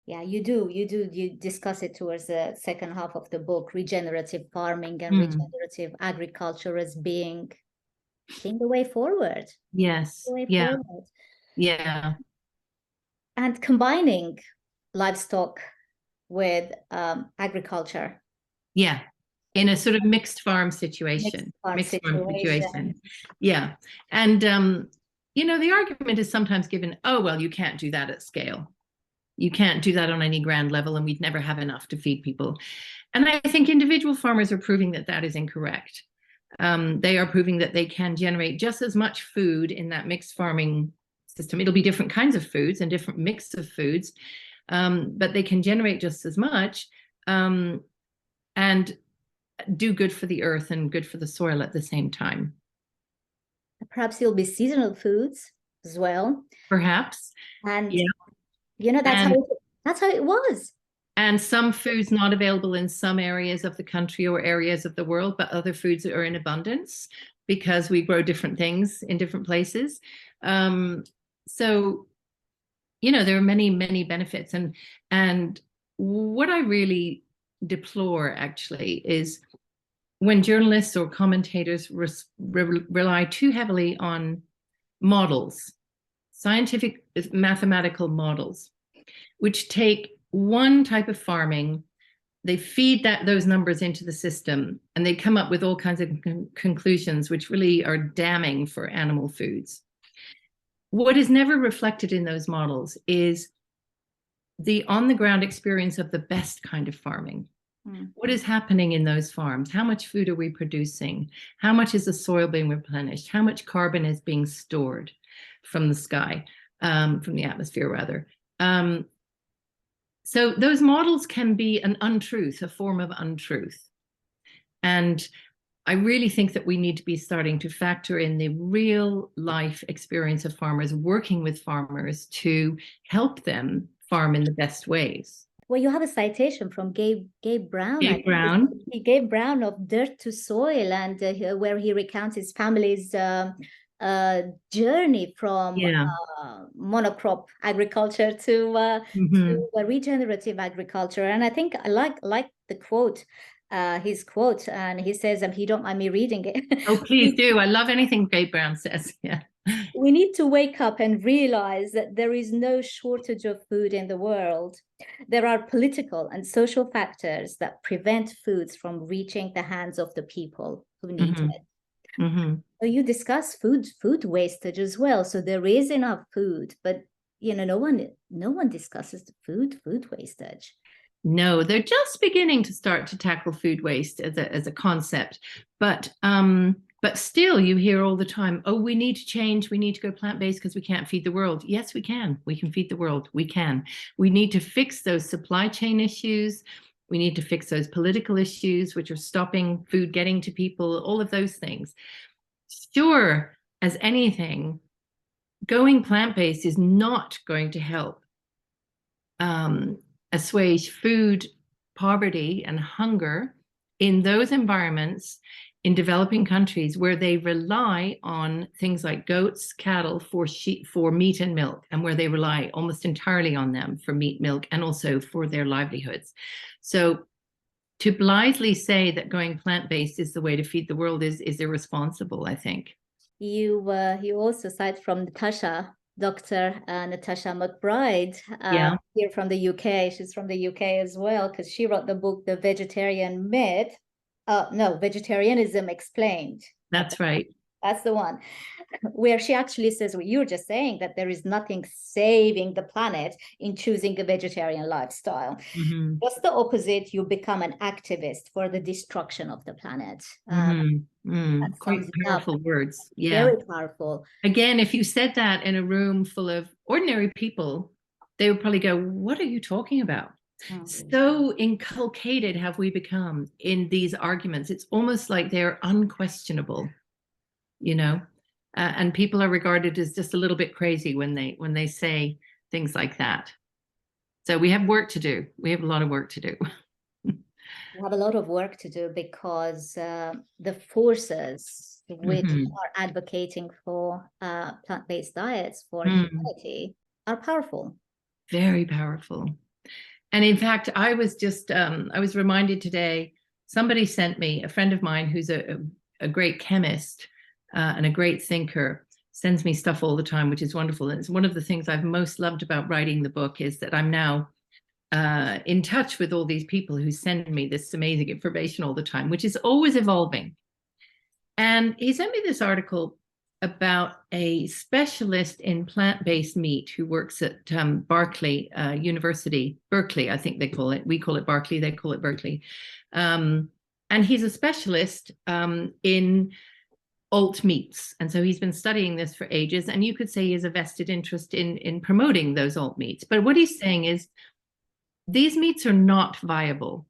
Yeah, you discuss it towards the second half of the book, regenerative farming and Mm. regenerative agriculture as being the way forward, the Yes. way Yeah. forward. Yeah. And combining livestock with agriculture, Yeah. In a sort of mixed farm situation, mixed farm mixed farm situation. situation. Yeah. And, the argument is sometimes given, oh, well, you can't do that at scale. You can't do that on any grand level, and we'd never have enough to feed people. And I think individual farmers are proving that that is incorrect. They are proving that they can generate just as much food in that mixed farming system. It'll be different kinds of foods and different mix of foods, but they can generate just as much and do good for the earth and good for the soil at the same time. Perhaps it'll be seasonal foods as well. Perhaps. And Yeah. that's And how it was. and some foods not available in some areas of the country or areas of the world, but other foods are in abundance because we grow different things in different places. So, there are many, many benefits. And what I really deplore actually is when journalists or commentators rely too heavily on models, scientific mathematical models, which take one type of farming, they feed those numbers into the system, and they come up with all kinds of conclusions which really are damning for animal foods. What is never reflected in those models is the on-the-ground experience of the best kind of farming. What is happening in those farms? How much food are we producing? How much is the soil being replenished? How much carbon is being stored from the sky, from the atmosphere, rather? So those models can be an untruth, a form of untruth. And I really think that we need to be starting to factor in the real life experience of farmers, working with farmers to help them farm in the best ways. Well, you have a citation from Gabe Brown, I Gabe think. Brown. Gabe Brown of Dirt to Soil, and where he recounts his family's journey from Yeah. monocrop agriculture to regenerative agriculture. And I think I like the quote, his quote, and he says, and he don't mind me reading it. Oh, please do. I love anything Gabe Brown says. Yeah. We need to wake up and realize that there is no shortage of food in the world. There are political and social factors that prevent foods from reaching the hands of the people who need it. So you discuss food wastage as well. So there is enough food, but no one discusses the food wastage. No, they're just beginning to start to tackle food waste as a concept, but still you hear all the time, oh, we need to change, we need to go plant-based because we can't feed the world. Yes, we can feed the world. We need to fix those supply chain issues. We need to fix those political issues which are stopping food getting to people, all of those things. Sure, as anything, going plant-based is not going to help assuage food poverty and hunger in those environments in developing countries where they rely on things like goats, cattle for meat and milk, and where they rely almost entirely on them for meat, milk, and also for their livelihoods. So to blithely say that going plant-based is the way to feed the world is irresponsible, I think. You also cite from Dr. Natasha McBride, here from the UK. She's from the UK as well, because she wrote the book, The Vegetarian Myth. Vegetarianism Explained. That's right. That's the one where she actually says what you're just saying, that there is nothing saving the planet in choosing a vegetarian lifestyle. Just the opposite, you become an activist for the destruction of the planet. Quite powerful words. Yeah. Very powerful. Again, if you said that in a room full of ordinary people, they would probably go, what are you talking about? So inculcated have we become in these arguments. It's almost like they're unquestionable, and people are regarded as just a little bit crazy when they say things like that. So we have work to do. We have a lot of work to do. We have a lot of work to do because the forces which are advocating for plant-based diets for humanity are powerful. Very powerful. And in fact, I was just, I was reminded today, somebody sent me, a friend of mine who's a great chemist and a great thinker, sends me stuff all the time, which is wonderful. And it's one of the things I've most loved about writing the book is that I'm now in touch with all these people who send me this amazing information all the time, which is always evolving. And he sent me this article about a specialist in plant-based meat who works at Berkeley University, Berkeley, I think they call it. We call it Berkeley, they call it Berkeley. And he's a specialist in alt meats. And so he's been studying this for ages. And you could say he has a vested interest in promoting those alt meats. But what he's saying is these meats are not viable.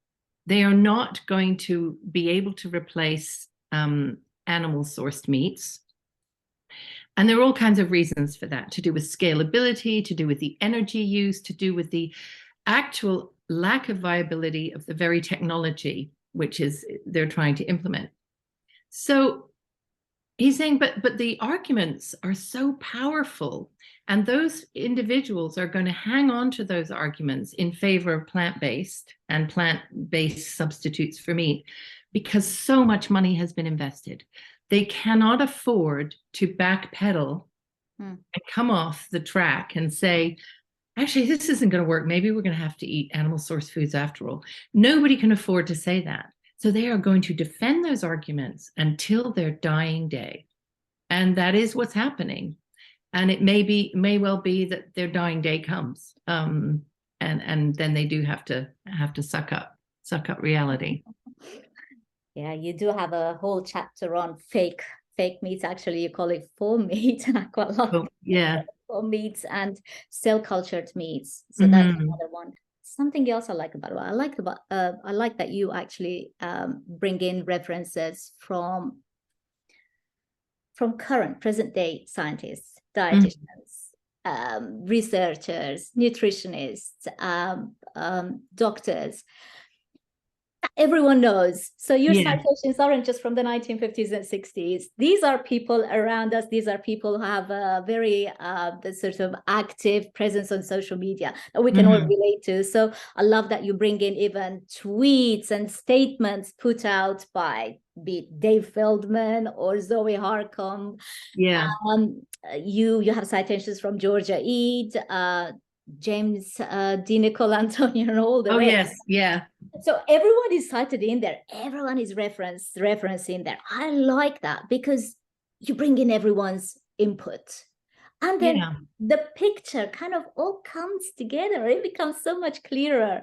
They are not going to be able to replace animal sourced meats. And there are all kinds of reasons for that, to do with scalability, to do with the energy use, to do with the actual lack of viability of the very technology which is they're trying to implement. So he's saying, but the arguments are so powerful, and those individuals are going to hang on to those arguments in favor of plant-based and plant-based substitutes for meat because so much money has been invested. They cannot afford to backpedal and come off the track and say, actually, this isn't going to work. Maybe we're going to have to eat animal source foods after all. Nobody can afford to say that. So they are going to defend those arguments until their dying day. And that is what's happening. And it may well be that their dying day comes. And then they do have to suck up reality. Yeah, you do have a whole chapter on fake meats. Actually, you call it faux meat, and I quite like faux meats and cell cultured meats. So that's another one. Something else I like about it. I like that you actually bring in references from current present day scientists, dietitians, researchers, nutritionists, doctors. Everyone knows. So your citations aren't just from the 1950s and 60s. These are people around us. These are people who have a very the sort of active presence on social media that we can all relate to. So I love that you bring in even tweets and statements put out by be it Dave Feldman or Zoe Harcombe. Yeah. You have citations from Georgia Ede, James Di Nicolantonio, and all the rest. Yes, yeah. So everyone is cited in there. Everyone is referencing there. I like that because you bring in everyone's input. And then the picture kind of all comes together. It becomes so much clearer.